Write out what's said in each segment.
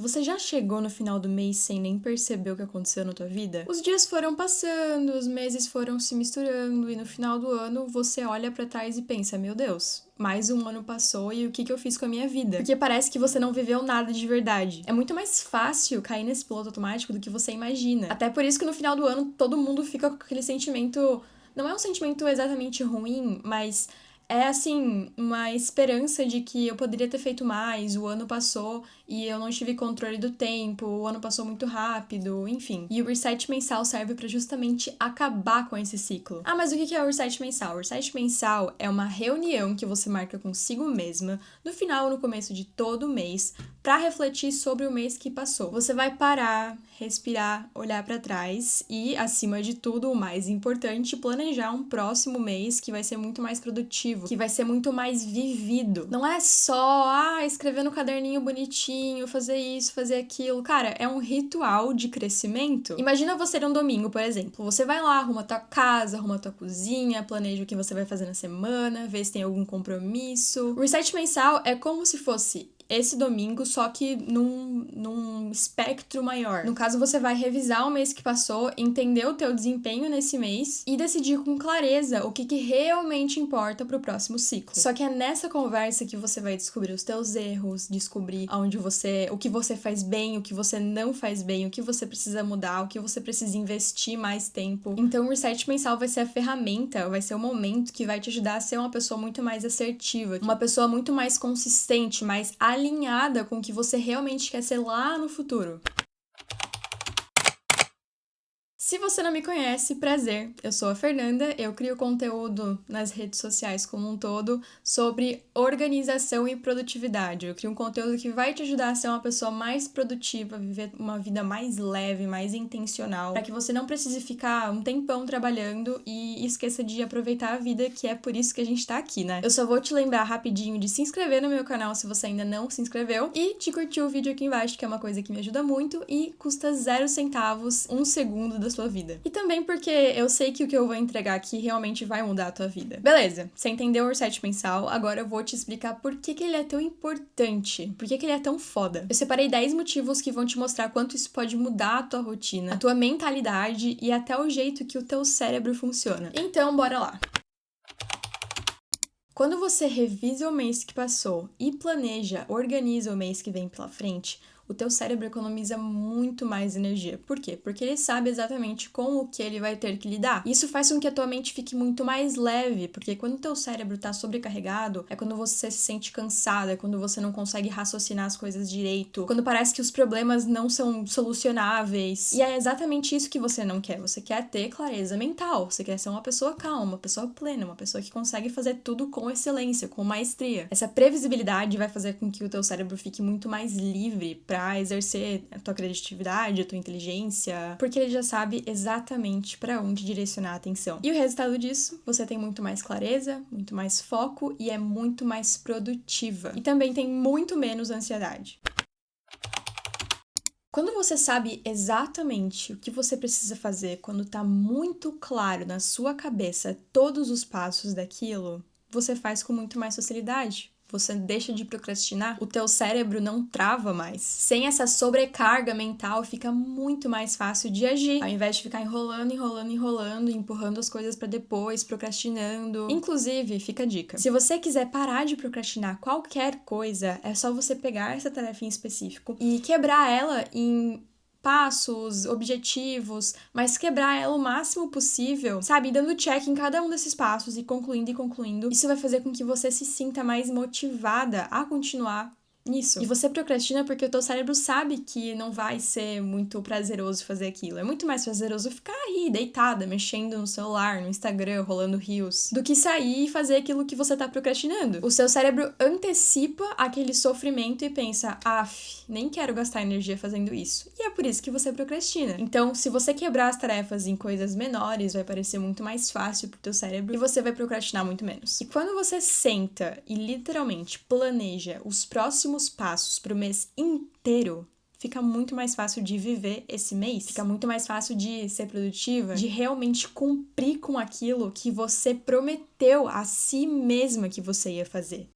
Você já chegou no final do mês sem nem perceber o que aconteceu na tua vida? Os dias foram passando, os meses foram se misturando e no final do ano você olha pra trás e pensa: meu Deus, mais um ano passou e o que eu fiz com a minha vida? Porque parece que você não viveu nada de verdade. É muito mais fácil cair nesse piloto automático do que você imagina. Até por isso que no final do ano todo mundo fica com aquele sentimento. Não é um sentimento exatamente ruim, mas é assim, uma esperança de que eu poderia ter feito mais, o ano passou e eu não tive controle do tempo, o ano passou muito rápido, enfim. E o reset mensal serve pra justamente acabar com esse ciclo. Ah, mas o que é o reset mensal? O reset mensal é uma reunião que você marca consigo mesma no final ou no começo de todo mês pra refletir sobre o mês que passou. Você vai parar, respirar, olhar pra trás e, acima de tudo, o mais importante, planejar um próximo mês que vai ser muito mais produtivo, que vai ser muito mais vivido. Não é só, escrever no caderninho bonitinho, fazer isso, fazer aquilo. Cara, é um ritual de crescimento. Imagina você num domingo, por exemplo. Você vai lá, arruma tua casa, arruma tua cozinha, planeja o que você vai fazer na semana, vê se tem algum compromisso. O reset mensal é como se fosse esse domingo, só que num espectro maior. No caso, você vai revisar o mês que passou, entender o teu desempenho nesse mês e decidir com clareza o que realmente importa pro próximo ciclo. Só que é nessa conversa que você vai descobrir os teus erros, descobrir o que você faz bem, o que você não faz bem, o que você precisa mudar, o que você precisa investir mais tempo. Então, o reset mensal vai ser a ferramenta, vai ser o momento que vai te ajudar a ser uma pessoa muito mais assertiva, uma pessoa muito mais consistente, mais alinhada com o que você realmente quer ser lá no futuro. Se você não me conhece, prazer, eu sou a Fernanda, eu crio conteúdo nas redes sociais como um todo sobre organização e produtividade. Eu crio um conteúdo que vai te ajudar a ser uma pessoa mais produtiva, viver uma vida mais leve, mais intencional, para que você não precise ficar um tempão trabalhando e esqueça de aproveitar a vida, que é por isso que a gente tá aqui, né? Eu só vou te lembrar rapidinho de se inscrever no meu canal se você ainda não se inscreveu e de curtir o vídeo aqui embaixo, que é uma coisa que me ajuda muito e custa 0 centavos, 1 segundo da sua vida. E também porque eu sei que o que eu vou entregar aqui realmente vai mudar a tua vida. Beleza, você entendeu o reset mensal, agora eu vou te explicar por que ele é tão importante, por que ele é tão foda. Eu separei 10 motivos que vão te mostrar quanto isso pode mudar a tua rotina, a tua mentalidade e até o jeito que o teu cérebro funciona. Então, bora lá! Quando você revisa o mês que passou e planeja, organiza o mês que vem pela frente, o teu cérebro economiza muito mais energia. Por quê? Porque ele sabe exatamente com o que ele vai ter que lidar. Isso faz com que a tua mente fique muito mais leve, porque quando o teu cérebro tá sobrecarregado, é quando você se sente cansado, é quando você não consegue raciocinar as coisas direito, quando parece que os problemas não são solucionáveis. E é exatamente isso que você não quer. Você quer ter clareza mental, você quer ser uma pessoa calma, uma pessoa plena, uma pessoa que consegue fazer tudo com excelência, com maestria. Essa previsibilidade vai fazer com que o teu cérebro fique muito mais livre para exercer a tua criatividade, a tua inteligência, porque ele já sabe exatamente para onde direcionar a atenção. E o resultado disso, você tem muito mais clareza, muito mais foco e é muito mais produtiva. E também tem muito menos ansiedade. Quando você sabe exatamente o que você precisa fazer, quando tá muito claro na sua cabeça todos os passos daquilo, você faz com muito mais facilidade. Você deixa de procrastinar, o teu cérebro não trava mais. Sem essa sobrecarga mental, fica muito mais fácil de agir, ao invés de ficar enrolando, empurrando as coisas pra depois, procrastinando. Inclusive, fica a dica. Se você quiser parar de procrastinar qualquer coisa, é só você pegar essa tarefa em específico e quebrar ela em passos, objetivos, mas quebrar ela o máximo possível, sabe? Dando check em cada um desses passos e concluindo. Isso vai fazer com que você se sinta mais motivada a continuar nisso. E você procrastina porque o teu cérebro sabe que não vai ser muito prazeroso fazer aquilo. É muito mais prazeroso ficar aí, deitada, mexendo no celular, no Instagram, rolando reels, do que sair e fazer aquilo que você tá procrastinando. O seu cérebro antecipa aquele sofrimento e pensa, nem quero gastar energia fazendo isso. E é por isso que você procrastina. Então, se você quebrar as tarefas em coisas menores, vai parecer muito mais fácil pro teu cérebro e você vai procrastinar muito menos. E quando você senta e literalmente planeja os próximos passos pro mês inteiro, fica muito mais fácil de viver esse mês, fica muito mais fácil de ser produtiva, de realmente cumprir com aquilo que você prometeu a si mesma que você ia fazer.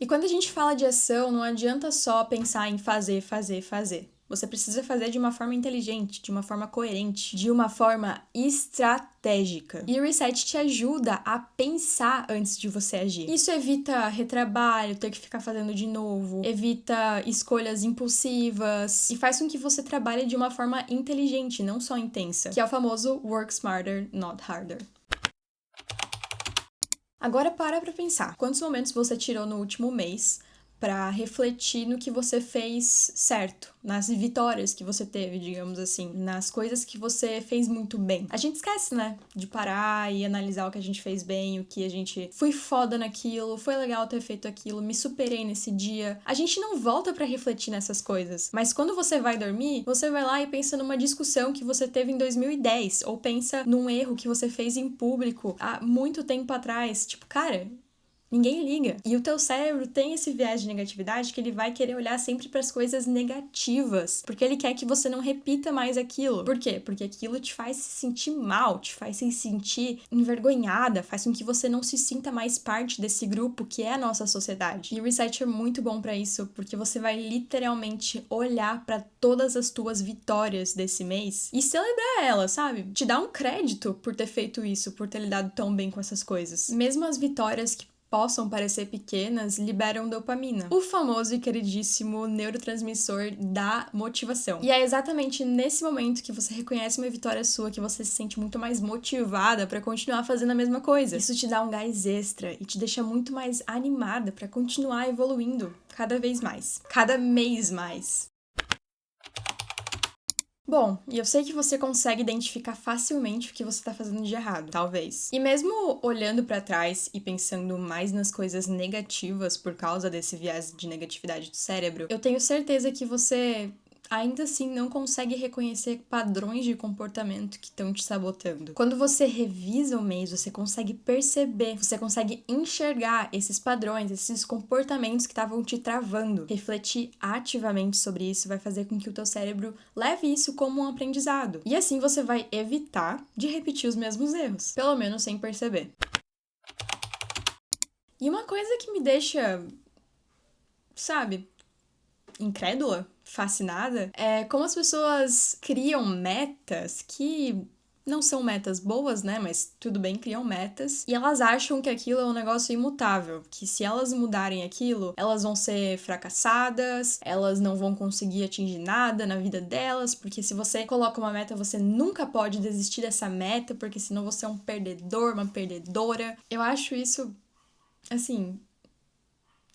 E quando a gente fala de ação, não adianta só pensar em fazer, fazer, fazer. Você precisa fazer de uma forma inteligente, de uma forma coerente, de uma forma estratégica. E o Reset te ajuda a pensar antes de você agir. Isso evita retrabalho, ter que ficar fazendo de novo, evita escolhas impulsivas e faz com que você trabalhe de uma forma inteligente, não só intensa, que é o famoso work smarter, not harder. Agora para pra pensar. Quantos momentos você tirou no último mês para refletir no que você fez certo, nas vitórias que você teve, digamos assim, nas coisas que você fez muito bem. A gente esquece, né, de parar e analisar o que a gente fez bem, o que a gente fui foda naquilo, foi legal ter feito aquilo, me superei nesse dia. A gente não volta para refletir nessas coisas, mas quando você vai dormir, você vai lá e pensa numa discussão que você teve em 2010 ou pensa num erro que você fez em público há muito tempo atrás. Tipo, cara, ninguém liga. E o teu cérebro tem esse viés de negatividade que ele vai querer olhar sempre para as coisas negativas, porque ele quer que você não repita mais aquilo. Por quê? Porque aquilo te faz se sentir mal, te faz se sentir envergonhada, faz com que você não se sinta mais parte desse grupo que é a nossa sociedade. E o Reset é muito bom para isso, porque você vai literalmente olhar para todas as tuas vitórias desse mês e celebrar elas, sabe? Te dar um crédito por ter feito isso, por ter lidado tão bem com essas coisas. Mesmo as vitórias que possam parecer pequenas, liberam dopamina, o famoso e queridíssimo neurotransmissor da motivação. E é exatamente nesse momento que você reconhece uma vitória sua, que você se sente muito mais motivada para continuar fazendo a mesma coisa. Isso te dá um gás extra e te deixa muito mais animada para continuar evoluindo cada vez mais, cada mês mais. Bom, e eu sei que você consegue identificar facilmente o que você tá fazendo de errado, talvez. E mesmo olhando pra trás e pensando mais nas coisas negativas por causa desse viés de negatividade do cérebro, eu tenho certeza que você ainda assim não consegue reconhecer padrões de comportamento que estão te sabotando. Quando você revisa o mês, você consegue perceber, você consegue enxergar esses padrões, esses comportamentos que estavam te travando. Refletir ativamente sobre isso vai fazer com que o teu cérebro leve isso como um aprendizado. E assim você vai evitar de repetir os mesmos erros, pelo menos sem perceber. E uma coisa que me deixa, sabe, incrédula, fascinada, é como as pessoas criam metas que não são metas boas, né? Mas tudo bem, criam metas. E elas acham que aquilo é um negócio imutável. Que se elas mudarem aquilo, elas vão ser fracassadas, elas não vão conseguir atingir nada na vida delas. Porque se você coloca uma meta, você nunca pode desistir dessa meta, porque senão você é um perdedor, uma perdedora. Eu acho isso, assim,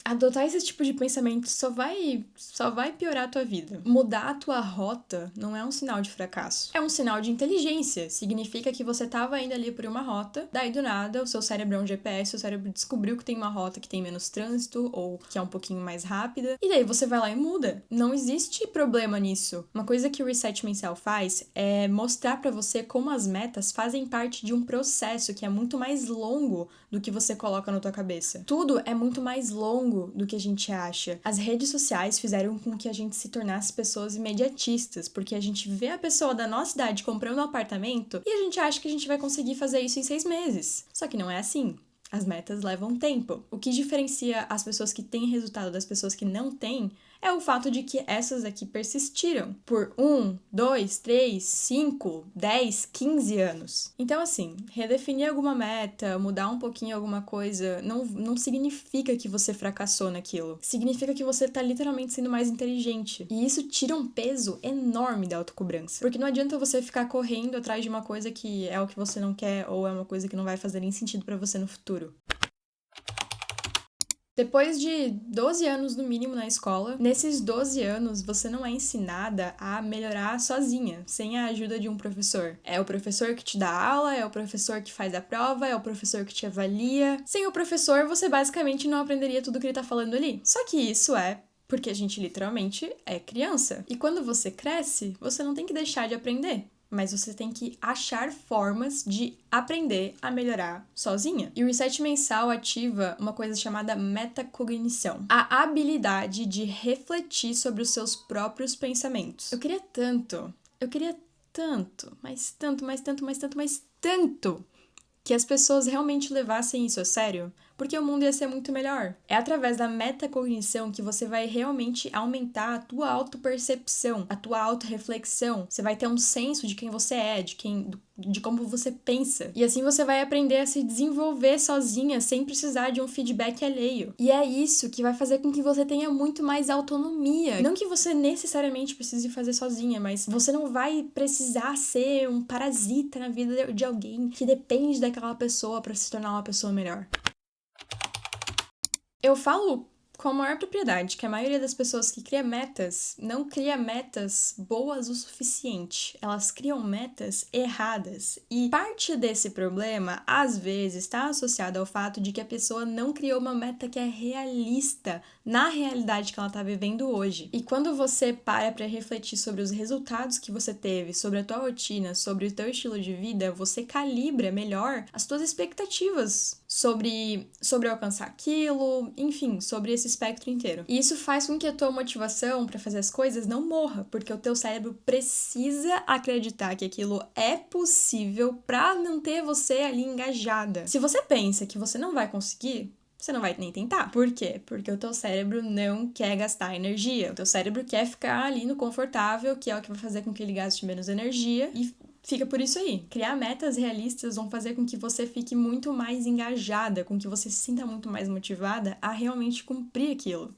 adotar esse tipo de pensamento só vai piorar a tua vida. Mudar a tua rota não é um sinal de fracasso. É um sinal de inteligência. Significa que você tava indo ali por uma rota, daí do nada o seu cérebro é um GPS, o seu cérebro descobriu que tem uma rota que tem menos trânsito ou que é um pouquinho mais rápida, e daí você vai lá e muda. Não existe problema nisso. Uma coisa que o Reset Mensal faz é mostrar pra você como as metas fazem parte de um processo que é muito mais longo do que você coloca na tua cabeça. Tudo é muito mais longo do que a gente acha. As redes sociais fizeram com que a gente se tornasse pessoas imediatistas, porque a gente vê a pessoa da nossa idade comprando um apartamento e a gente acha que a gente vai conseguir fazer isso em 6 meses. Só que não é assim. As metas levam tempo. O que diferencia as pessoas que têm resultado das pessoas que não têm é o fato de que essas aqui persistiram por 1, 2, 3, 5, 10, 15 anos. Então, assim, redefinir alguma meta, mudar um pouquinho alguma coisa, não significa que você fracassou naquilo. Significa que você tá literalmente sendo mais inteligente. E isso tira um peso enorme da autocobrança. Porque não adianta você ficar correndo atrás de uma coisa que é o que você não quer ou é uma coisa que não vai fazer nem sentido pra você no futuro. Depois de 12 anos no mínimo na escola, nesses 12 anos você não é ensinada a melhorar sozinha, sem a ajuda de um professor. É o professor que te dá aula, é o professor que faz a prova, é o professor que te avalia. Sem o professor, você basicamente não aprenderia tudo que ele tá falando ali. Só que isso é porque a gente literalmente é criança. E quando você cresce, você não tem que deixar de aprender. Mas você tem que achar formas de aprender a melhorar sozinha. E o Reset Mensal ativa uma coisa chamada metacognição, a habilidade de refletir sobre os seus próprios pensamentos. Eu queria tanto, mas tanto que as pessoas realmente levassem isso a sério, porque o mundo ia ser muito melhor. É através da metacognição que você vai realmente aumentar a tua autopercepção, a tua autorreflexão. Você vai ter um senso de quem você é, de como você pensa. E assim você vai aprender a se desenvolver sozinha, sem precisar de um feedback alheio. E é isso que vai fazer com que você tenha muito mais autonomia. Não que você necessariamente precise fazer sozinha, mas você não vai precisar ser um parasita na vida de alguém que depende daquela pessoa para se tornar uma pessoa melhor. Eu falo com a maior propriedade que a maioria das pessoas que cria metas não cria metas boas o suficiente. Elas criam metas erradas. E parte desse problema, às vezes, está associado ao fato de que a pessoa não criou uma meta que é realista na realidade que ela está vivendo hoje. E quando você para refletir sobre os resultados que você teve, sobre a tua rotina, sobre o teu estilo de vida, você calibra melhor as tuas expectativas sobre alcançar aquilo, enfim, sobre esse espectro inteiro. E isso faz com que a tua motivação para fazer as coisas não morra, porque o teu cérebro precisa acreditar que aquilo é possível para manter você ali engajada. Se você pensa que você não vai conseguir, você não vai nem tentar. Por quê? Porque o teu cérebro não quer gastar energia. O teu cérebro quer ficar ali no confortável, que é o que vai fazer com que ele gaste menos energia e fica por isso aí. Criar metas realistas vão fazer com que você fique muito mais engajada, com que você se sinta muito mais motivada a realmente cumprir aquilo.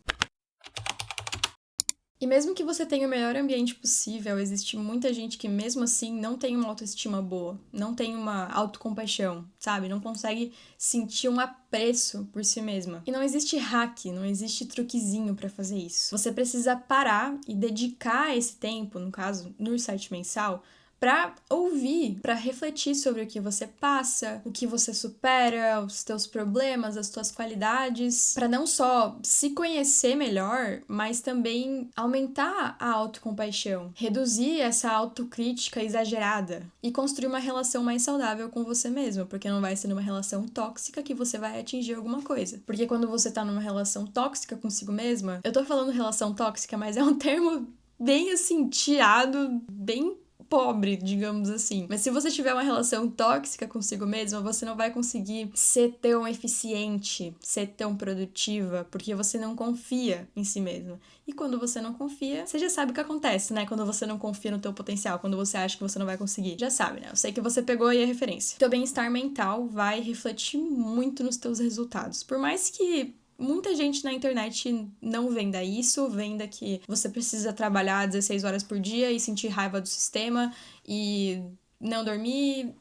E mesmo que você tenha o melhor ambiente possível, existe muita gente que mesmo assim não tem uma autoestima boa, não tem uma autocompaixão, sabe? Não consegue sentir um apreço por si mesma. E não existe hack, não existe truquezinho pra fazer isso. Você precisa parar e dedicar esse tempo, no caso, no Reset Mensal, pra ouvir, pra refletir sobre o que você passa, o que você supera, os teus problemas, as tuas qualidades, pra não só se conhecer melhor, mas também aumentar a autocompaixão, reduzir essa autocrítica exagerada e construir uma relação mais saudável com você mesmo, porque não vai ser numa relação tóxica que você vai atingir alguma coisa. Porque quando você tá numa relação tóxica consigo mesma, eu tô falando relação tóxica, mas é um termo bem assim, tirado, bem pobre, digamos assim. Mas se você tiver uma relação tóxica consigo mesma, você não vai conseguir ser tão eficiente, ser tão produtiva, porque você não confia em si mesma. E quando você não confia, você já sabe o que acontece, né? Quando você não confia no teu potencial, quando você acha que você não vai conseguir. Já sabe, né? Eu sei que você pegou aí a referência. Teu bem-estar mental vai refletir muito nos teus resultados. Por mais que muita gente na internet não venda isso, venda que você precisa trabalhar 16 horas por dia e sentir raiva do sistema e não dormir.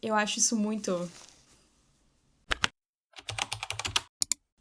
Eu acho isso muito...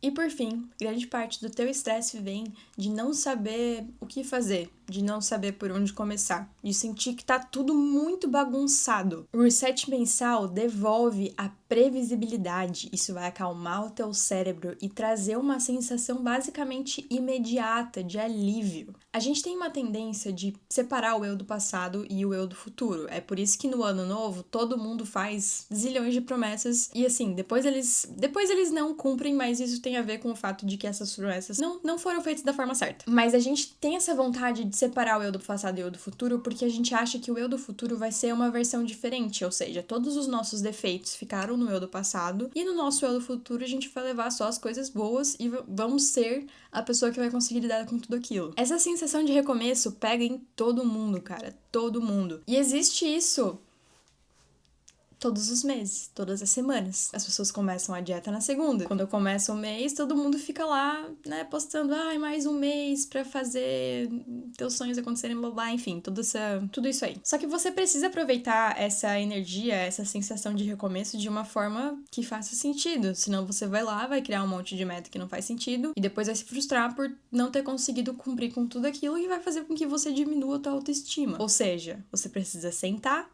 E por fim, grande parte do teu estresse vem de não saber o que fazer, de não saber por onde começar, de sentir que tá tudo muito bagunçado. O Reset Mensal devolve a previsibilidade. Isso vai acalmar o teu cérebro e trazer uma sensação basicamente imediata de alívio. A gente tem uma tendência de separar o eu do passado e o eu do futuro. É por isso que no ano novo todo mundo faz zilhões de promessas e assim, depois eles não cumprem, mas isso tem a ver com o fato de que essas promessas não foram feitas da forma certa. Mas a gente tem essa vontade de separar o eu do passado e o eu do futuro porque a gente acha que o eu do futuro vai ser uma versão diferente, ou seja, todos os nossos defeitos ficaram no eu do passado e no nosso eu do futuro a gente vai levar só as coisas boas e vamos ser a pessoa que vai conseguir lidar com tudo aquilo. Essa sensação de recomeço pega em todo mundo, cara, todo mundo. E existe isso todos os meses, todas as semanas. As pessoas começam a dieta na segunda. Quando eu começo o mês, todo mundo fica lá, né, postando, mais um mês pra fazer teus sonhos acontecerem, blá blá, enfim, tudo isso aí. Só que você precisa aproveitar essa energia, essa sensação de recomeço de uma forma que faça sentido. Senão você vai lá, vai criar um monte de meta que não faz sentido e depois vai se frustrar por não ter conseguido cumprir com tudo aquilo e vai fazer com que você diminua a tua autoestima. Ou seja, você precisa sentar,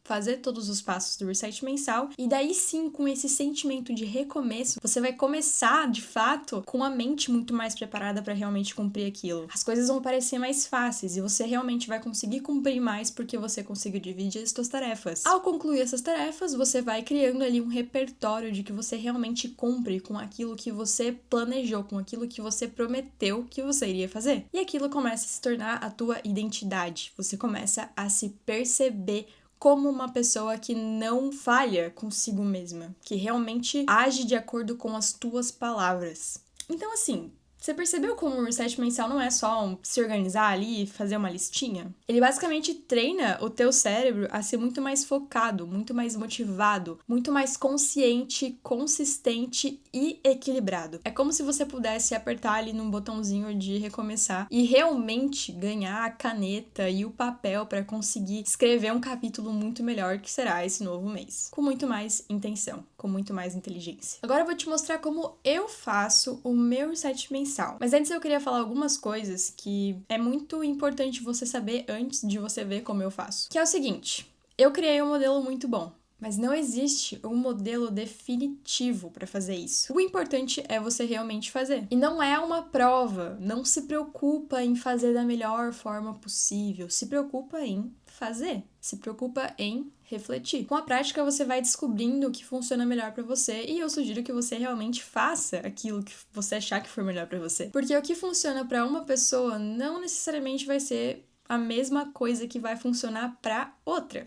fazer todos os passos do Reset Mensal e daí sim, com esse sentimento de recomeço, você vai começar, de fato, com a mente muito mais preparada para realmente cumprir aquilo. As coisas vão parecer mais fáceis e você realmente vai conseguir cumprir mais porque você conseguiu dividir as suas tarefas. Ao concluir essas tarefas, você vai criando ali um repertório de que você realmente cumpre com aquilo que você planejou, com aquilo que você prometeu que você iria fazer. E aquilo começa a se tornar a tua identidade. Você começa a se perceber como uma pessoa que não falha consigo mesma, que realmente age de acordo com as tuas palavras. Então, assim, você percebeu como o reset mensal não é só se organizar ali e fazer uma listinha? Ele basicamente treina o teu cérebro a ser muito mais focado, muito mais motivado, muito mais consciente, consistente e equilibrado. É como se você pudesse apertar ali num botãozinho de recomeçar e realmente ganhar a caneta e o papel para conseguir escrever um capítulo muito melhor que será esse novo mês. Com muito mais intenção, com muito mais inteligência. Agora eu vou te mostrar como eu faço o meu reset mensal. Mas antes eu queria falar algumas coisas que é muito importante você saber antes de você ver como eu faço. Que é o seguinte, eu criei um modelo muito bom, mas não existe um modelo definitivo para fazer isso. O importante é você realmente fazer. E não é uma prova, não se preocupa em fazer da melhor forma possível, se preocupa em fazer, se preocupa em refletir. Com a prática você vai descobrindo o que funciona melhor pra você e eu sugiro que você realmente faça aquilo que você achar que for melhor pra você. Porque o que funciona pra uma pessoa não necessariamente vai ser a mesma coisa que vai funcionar pra outra.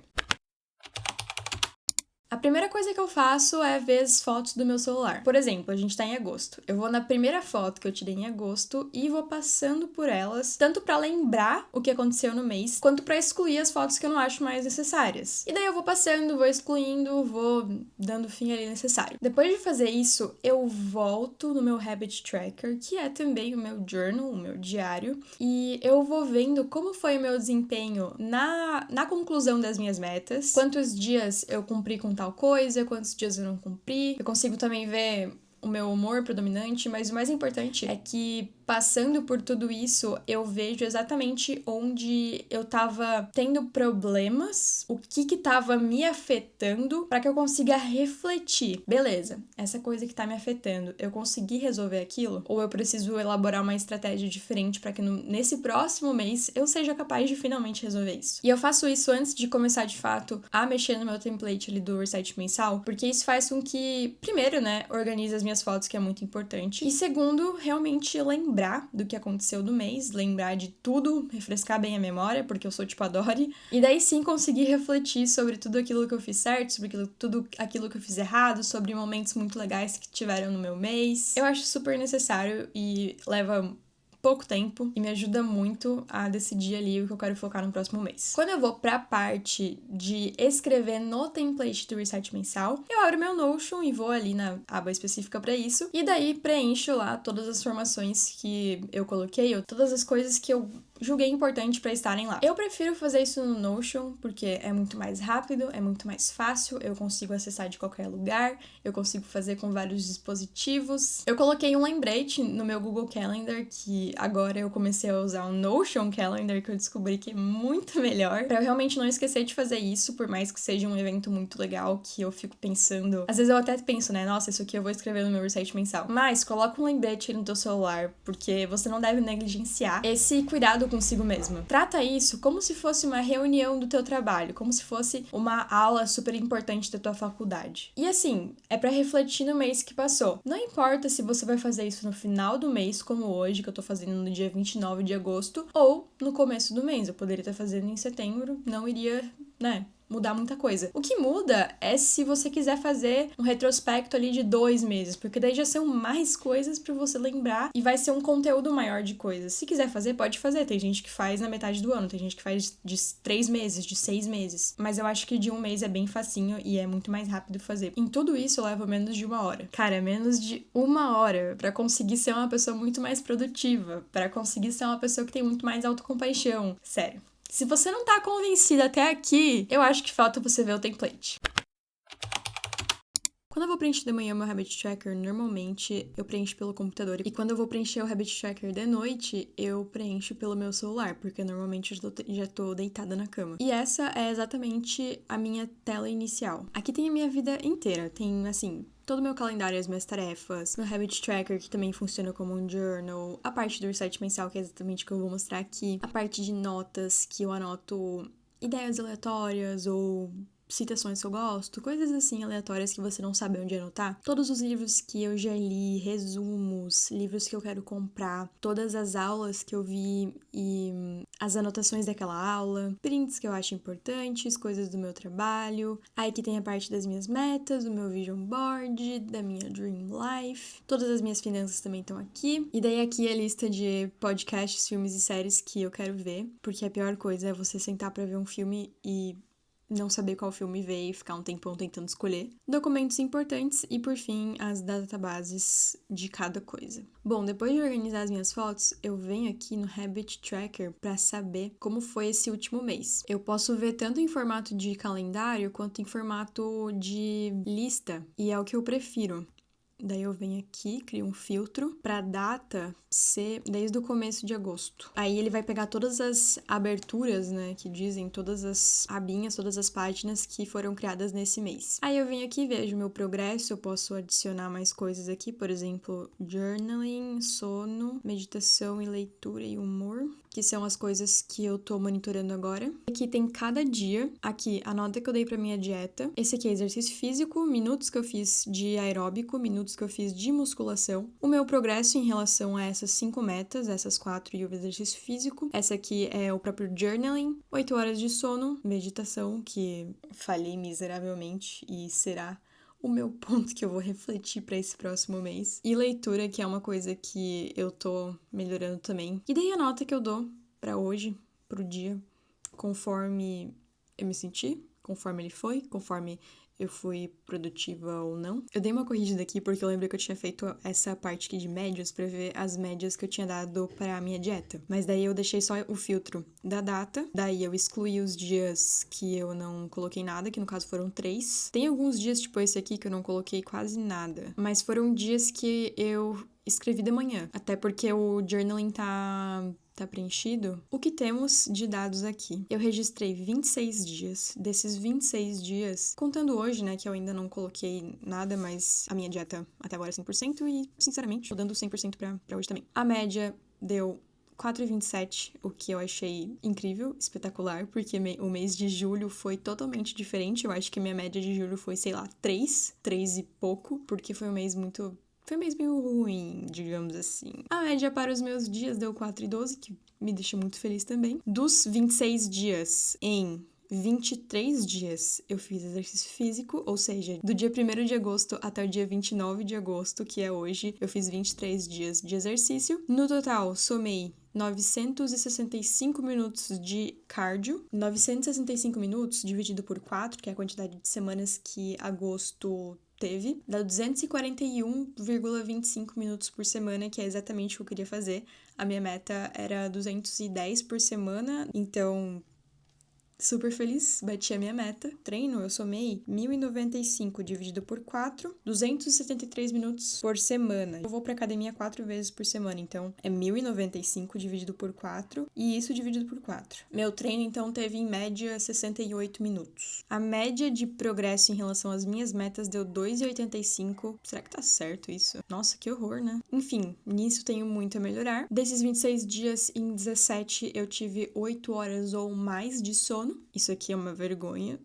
A primeira coisa que eu faço é ver as fotos do meu celular. Por exemplo, a gente tá em agosto. Eu vou na primeira foto que eu tirei em agosto e vou passando por elas, tanto pra lembrar o que aconteceu no mês, quanto pra excluir as fotos que eu não acho mais necessárias. E daí eu vou passando, vou excluindo, vou dando fim ali necessário. Depois de fazer isso, eu volto no meu Habit Tracker, que é também o meu journal, o meu diário, e eu vou vendo como foi o meu desempenho na conclusão das minhas metas, quantos dias eu cumpri com tal coisa, quantos dias eu não cumpri. Eu consigo também ver o meu humor predominante, mas o mais importante é que passando por tudo isso, eu vejo exatamente onde eu tava tendo problemas, o que tava me afetando, para que eu consiga refletir. Beleza, essa coisa que tá me afetando, eu consegui resolver aquilo? Ou eu preciso elaborar uma estratégia diferente para que nesse próximo mês eu seja capaz de finalmente resolver isso? E eu faço isso antes de começar de fato a mexer no meu template ali do reset mensal, porque isso faz com que, primeiro, né, organize as minhas fotos, que é muito importante, e segundo, realmente lembrar do que aconteceu no mês, lembrar de tudo, refrescar bem a memória, porque eu sou tipo a Dory, e daí sim conseguir refletir sobre tudo aquilo que eu fiz certo, sobre tudo aquilo que eu fiz errado, sobre momentos muito legais que tiveram no meu mês. Eu acho super necessário e leva pouco tempo e me ajuda muito a decidir ali o que eu quero focar no próximo mês. Quando eu vou pra parte de escrever no template do reset mensal, eu abro meu Notion e vou ali na aba específica pra isso, e daí preencho lá todas as informações que eu coloquei, ou todas as coisas que eu julguei importante pra estarem lá. Eu prefiro fazer isso no Notion porque é muito mais rápido, é muito mais fácil, eu consigo acessar de qualquer lugar, eu consigo fazer com vários dispositivos. Eu coloquei um lembrete no meu Google Calendar, que agora eu comecei a usar o Notion Calendar, que eu descobri que é muito melhor, pra eu realmente não esquecer de fazer isso, por mais que seja um evento muito legal, que eu fico pensando... Às vezes eu até penso, né, nossa, isso aqui eu vou escrever no meu reset mensal. Mas coloca um lembrete no teu celular, porque você não deve negligenciar esse cuidado consigo mesma. Trata isso como se fosse uma reunião do teu trabalho, como se fosse uma aula super importante da tua faculdade. E assim, é pra refletir no mês que passou. Não importa se você vai fazer isso no final do mês, como hoje, que eu tô fazendo no dia 29 de agosto, ou no começo do mês. Eu poderia estar fazendo em setembro, não iria, né, mudar muita coisa. O que muda é se você quiser fazer um retrospecto ali de 2 meses, porque daí já são mais coisas pra você lembrar e vai ser um conteúdo maior de coisas. Se quiser fazer, pode fazer. Tem gente que faz na metade do ano, tem gente que faz de 3 meses, de 6 meses. Mas eu acho que de 1 mês é bem facinho e é muito mais rápido fazer. Em tudo isso leva menos de 1 hora. Cara, menos de 1 hora pra conseguir ser uma pessoa muito mais produtiva, pra conseguir ser uma pessoa que tem muito mais autocompaixão. Sério. Se você não tá convencida até aqui, eu acho que falta você ver o template. Quando eu vou preencher de manhã meu Habit Tracker, normalmente eu preencho pelo computador. E quando eu vou preencher o Habit Tracker de noite, eu preencho pelo meu celular, porque normalmente eu já tô deitada na cama. E essa é exatamente a minha tela inicial. Aqui tem a minha vida inteira. Tem, assim, todo o meu calendário, as minhas tarefas, meu Habit Tracker, que também funciona como um journal, a parte do reset mensal, que é exatamente o que eu vou mostrar aqui, a parte de notas, que eu anoto ideias aleatórias ou citações que eu gosto, coisas assim aleatórias que você não sabe onde anotar. Todos os livros que eu já li, resumos, livros que eu quero comprar, todas as aulas que eu vi e as anotações daquela aula, prints que eu acho importantes, coisas do meu trabalho. Aí aqui tem a parte das minhas metas, do meu vision board, da minha dream life. Todas as minhas finanças também estão aqui. E daí aqui a lista de podcasts, filmes e séries que eu quero ver, porque a pior coisa é você sentar pra ver um filme e não saber qual filme ver e ficar um tempão tentando escolher. Documentos importantes e, por fim, as databases de cada coisa. Bom, depois de organizar as minhas fotos, eu venho aqui no Habit Tracker para saber como foi esse último mês. Eu posso ver tanto em formato de calendário quanto em formato de lista, e é o que eu prefiro. Daí eu venho aqui, crio um filtro pra data ser desde o começo de agosto. Aí ele vai pegar todas as aberturas, né, que dizem, todas as abinhas, todas as páginas que foram criadas nesse mês. Aí eu venho aqui, vejo meu progresso, eu posso adicionar mais coisas aqui, por exemplo, journaling, sono, meditação e leitura e humor, que são as coisas que eu tô monitorando agora. Aqui tem cada dia, aqui a nota que eu dei pra minha dieta, esse aqui é exercício físico, minutos que eu fiz de aeróbico, minutos que eu fiz de musculação, o meu progresso em relação a essas 5 metas, essas 4 e o exercício físico, essa aqui é o próprio journaling, 8 horas de sono, meditação, que falhei miseravelmente e será o meu ponto que eu vou refletir para esse próximo mês. E leitura, que é uma coisa que eu tô melhorando também. E daí a nota que eu dou para hoje, pro dia, conforme eu me senti, conforme ele foi, conforme eu fui produtiva ou não. Eu dei uma corrigida aqui porque eu lembro que eu tinha feito essa parte aqui de médias pra ver as médias que eu tinha dado pra minha dieta. Mas daí eu deixei só o filtro da data, daí eu excluí os dias que eu não coloquei nada, que no caso foram 3. Tem alguns dias, tipo esse aqui, que eu não coloquei quase nada, mas foram dias que eu escrevi de manhã, até porque o journaling tá preenchido. O que temos de dados aqui? Eu registrei 26 dias. Desses 26 dias, contando hoje, né, que eu ainda não coloquei nada, mas a minha dieta até agora é 100% e, sinceramente, tô dando 100% pra hoje também. A média deu 4,27, o que eu achei incrível, espetacular, porque o mês de julho foi totalmente diferente. Eu acho que minha média de julho foi, sei lá, 3 e pouco, porque foi um mês muito... Foi um mês meio ruim, digamos assim. A média para os meus dias deu 4,12, que me deixa muito feliz também. Dos 26 dias em 23 dias eu fiz exercício físico, ou seja, do dia 1º de agosto até o dia 29 de agosto, que é hoje, eu fiz 23 dias de exercício. No total, somei 965 minutos de cardio. 965 minutos dividido por 4, que é a quantidade de semanas que agosto teve, dá 241,25 minutos por semana, que é exatamente o que eu queria fazer. A minha meta era 210 por semana, então... super feliz, bati a minha meta. Treino, eu somei 1.095 dividido por 4, 273 minutos por semana. Eu vou pra academia 4 vezes por semana, então é 1.095 dividido por 4 e isso dividido por 4. Meu treino, então, teve em média 68 minutos. A média de progresso em relação às minhas metas deu 2,85. Será que tá certo isso? Nossa, que horror, né? Enfim, nisso tenho muito a melhorar. Desses 26 dias, em 17 eu tive 8 horas ou mais de sono. Isso aqui é uma vergonha.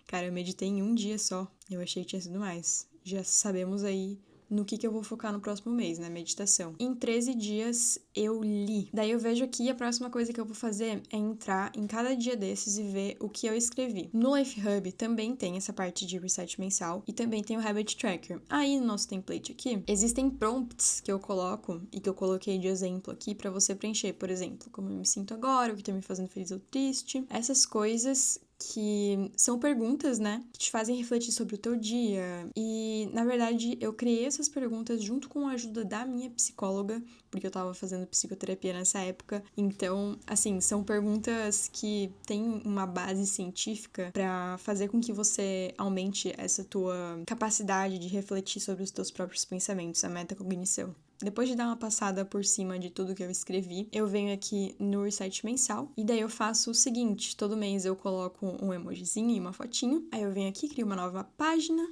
Cara, eu meditei em um dia só. Eu achei que tinha sido mais. Já sabemos aí no que eu vou focar no próximo mês, né? Meditação. Em 13 dias, eu li. Daí eu vejo aqui, a próxima coisa que eu vou fazer é entrar em cada dia desses e ver o que eu escrevi. No Life Hub também tem essa parte de reset mensal e também tem o Habit Tracker. Aí, no nosso template aqui, existem prompts que eu coloco e que eu coloquei de exemplo aqui pra você preencher. Por exemplo, como eu me sinto agora, o que tá me fazendo feliz ou triste. Essas coisas que são perguntas, né, que te fazem refletir sobre o teu dia. E, na verdade, eu criei essas perguntas junto com a ajuda da minha psicóloga, porque eu tava fazendo psicoterapia nessa época. Então, assim, são perguntas que têm uma base científica pra fazer com que você aumente essa tua capacidade de refletir sobre os teus próprios pensamentos, a metacognição. Depois de dar uma passada por cima de tudo que eu escrevi, eu venho aqui no reset mensal e daí eu faço o seguinte: todo mês eu coloco um emojizinho e uma fotinho, aí eu venho aqui, crio uma nova página,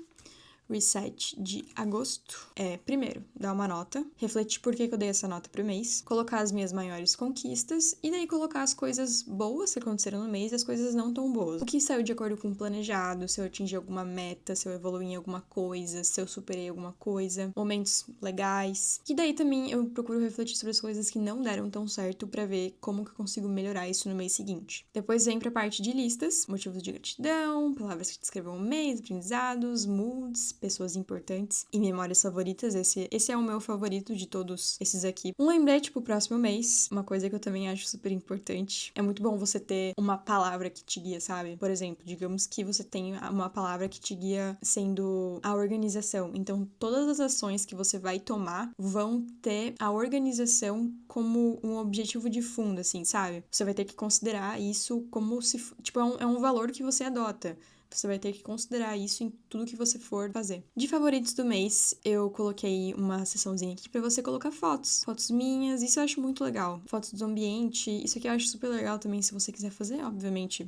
reset de agosto é, primeiro, dar uma nota, refletir por que eu dei essa nota pro mês, colocar as minhas maiores conquistas e daí colocar as coisas boas que aconteceram no mês e as coisas não tão boas. O que saiu de acordo com o planejado, se eu atingi alguma meta, se eu evoluí em alguma coisa, se eu superei alguma coisa, momentos legais. E daí também eu procuro refletir sobre as coisas que não deram tão certo pra ver como que eu consigo melhorar isso no mês seguinte. Depois vem pra parte de listas, motivos de gratidão, palavras que descrevam o mês, aprendizados, moods, pessoas importantes e memórias favoritas. Esse é o meu favorito de todos esses aqui. Um lembrete pro próximo mês, uma coisa que eu também acho super importante. É muito bom você ter uma palavra que te guia, sabe? Por exemplo, digamos que você tem uma palavra que te guia sendo a organização. Então, todas as ações que você vai tomar vão ter a organização como um objetivo de fundo, assim, sabe? Você vai ter que considerar isso como se... Tipo, é um valor que você adota. Você vai ter que considerar isso em tudo que você for fazer. De favoritos do mês, eu coloquei uma seçãozinha aqui pra você colocar fotos. Fotos minhas, isso eu acho muito legal. Fotos do ambiente, isso aqui eu acho super legal também se você quiser fazer, obviamente.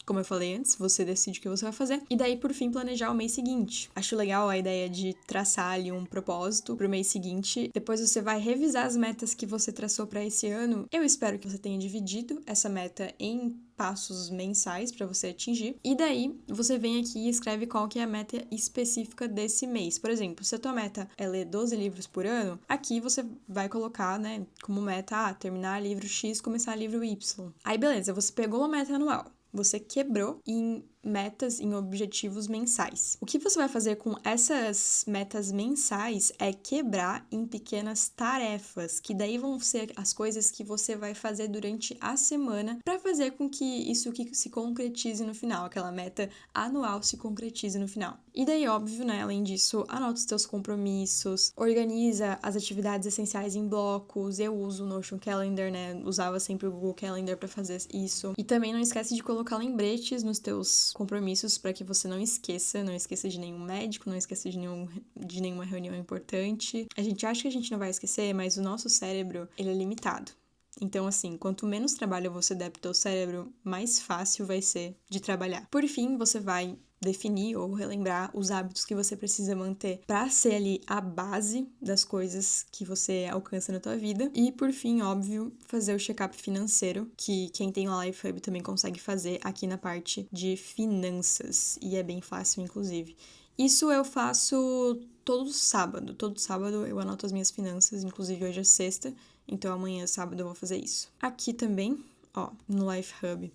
Como eu falei antes, você decide o que você vai fazer. E daí, por fim, planejar o mês seguinte. Acho legal a ideia de traçar ali um propósito pro mês seguinte. Depois você vai revisar as metas que você traçou pra esse ano. Eu espero que você tenha dividido essa meta em passos mensais para você atingir. E daí, você vem aqui e escreve qual que é a meta específica desse mês. Por exemplo, se a tua meta é ler 12 livros por ano, aqui você vai colocar, né, como meta, terminar livro X, começar livro Y. Aí, beleza, você pegou uma meta anual. Você quebrou em metas, em objetivos mensais. O que você vai fazer com essas metas mensais é quebrar em pequenas tarefas, que daí vão ser as coisas que você vai fazer durante a semana para fazer com que isso que se concretize no final, aquela meta anual se concretize no final. E daí, óbvio, né, além disso, anota os teus compromissos, organiza as atividades essenciais em blocos. Eu uso o Notion Calendar, né, usava sempre o Google Calendar para fazer isso. E também não esquece de colocar lembretes nos teus compromissos para que você não esqueça de nenhum médico, não esqueça de nenhuma reunião importante. A gente acha que a gente não vai esquecer, mas o nosso cérebro, ele é limitado. Então, assim, quanto menos trabalho você der pro teu cérebro, mais fácil vai ser de trabalhar. Por fim, você vai definir ou relembrar os hábitos que você precisa manter para ser ali a base das coisas que você alcança na tua vida. E, por fim, óbvio, fazer o check-up financeiro, que quem tem o Life Hub também consegue fazer aqui na parte de finanças. E é bem fácil, inclusive. Isso eu faço todo sábado. Todo sábado eu anoto as minhas finanças, inclusive hoje é sexta, então amanhã, sábado, eu vou fazer isso. Aqui também, ó, no Life Hub,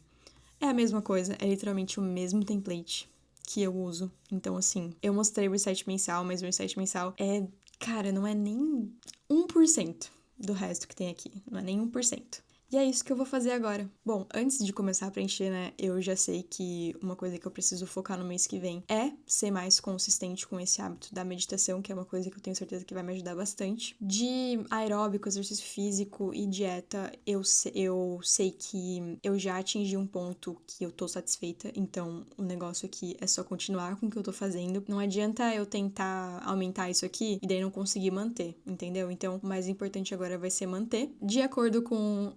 é a mesma coisa, é literalmente o mesmo template que eu uso. Então, assim, eu mostrei o reset mensal, mas o reset mensal é, cara, não é nem 1% do resto que tem aqui. Não é nem 1%. E é isso que eu vou fazer agora. Bom, antes de começar a preencher, né, eu já sei que uma coisa que eu preciso focar no mês que vem é ser mais consistente com esse hábito da meditação, que é uma coisa que eu tenho certeza que vai me ajudar bastante. De aeróbico, exercício físico e dieta, eu sei que eu já atingi um ponto que eu tô satisfeita, então o negócio aqui é só continuar com o que eu tô fazendo. Não adianta eu tentar aumentar isso aqui e daí não conseguir manter, entendeu? Então, o mais importante agora vai ser manter. De acordo com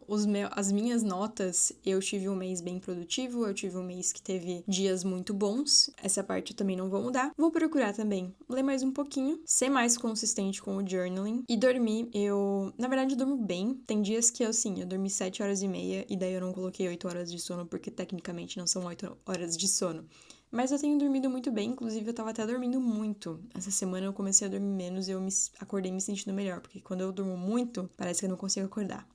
as minhas notas, eu tive um mês bem produtivo, eu tive um mês que teve dias muito bons, essa parte eu também não vou mudar. Vou procurar também ler mais um pouquinho, ser mais consistente com o journaling e dormir. Na verdade, eu durmo bem. Tem dias que eu dormi 7 horas e meia e daí eu não coloquei 8 horas de sono, porque tecnicamente não são 8 horas de sono. Mas eu tenho dormido muito bem, inclusive eu tava até dormindo muito. Essa semana eu comecei a dormir menos e eu acordei me sentindo melhor, porque quando eu durmo muito, parece que eu não consigo acordar.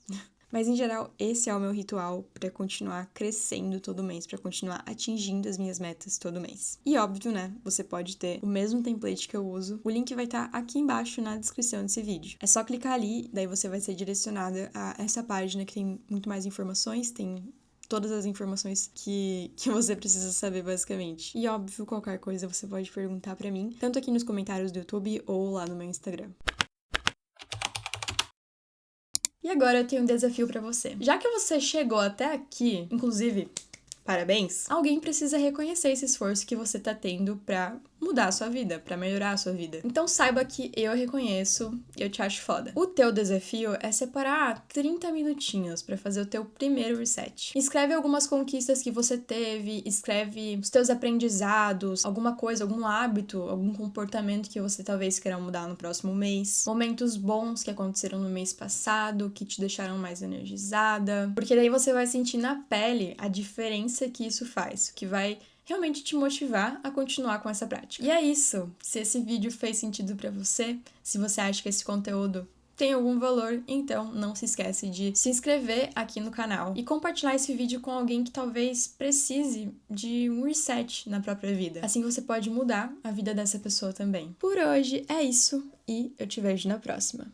Mas, em geral, esse é o meu ritual para continuar crescendo todo mês, para continuar atingindo as minhas metas todo mês. E óbvio, né? Você pode ter o mesmo template que eu uso. O link vai estar aqui embaixo na descrição desse vídeo. É só clicar ali, daí você vai ser direcionada a essa página que tem muito mais informações, tem todas as informações que você precisa saber, basicamente. E, óbvio, qualquer coisa você pode perguntar para mim, tanto aqui nos comentários do YouTube ou lá no meu Instagram. E agora eu tenho um desafio pra você. Já que você chegou até aqui, inclusive, parabéns, alguém precisa reconhecer esse esforço que você tá tendo pra mudar a sua vida, pra melhorar a sua vida. Então saiba que eu reconheço e eu te acho foda. O teu desafio é separar 30 minutinhos pra fazer o teu primeiro reset. Escreve algumas conquistas que você teve, escreve os teus aprendizados, alguma coisa, algum hábito, algum comportamento que você talvez queira mudar no próximo mês, momentos bons que aconteceram no mês passado, que te deixaram mais energizada, porque daí você vai sentir na pele a diferença que isso faz, que vai realmente te motivar a continuar com essa prática. E é isso. Se esse vídeo fez sentido pra você, se você acha que esse conteúdo tem algum valor, então não se esquece de se inscrever aqui no canal e compartilhar esse vídeo com alguém que talvez precise de um reset na própria vida. Assim você pode mudar a vida dessa pessoa também. Por hoje é isso e eu te vejo na próxima.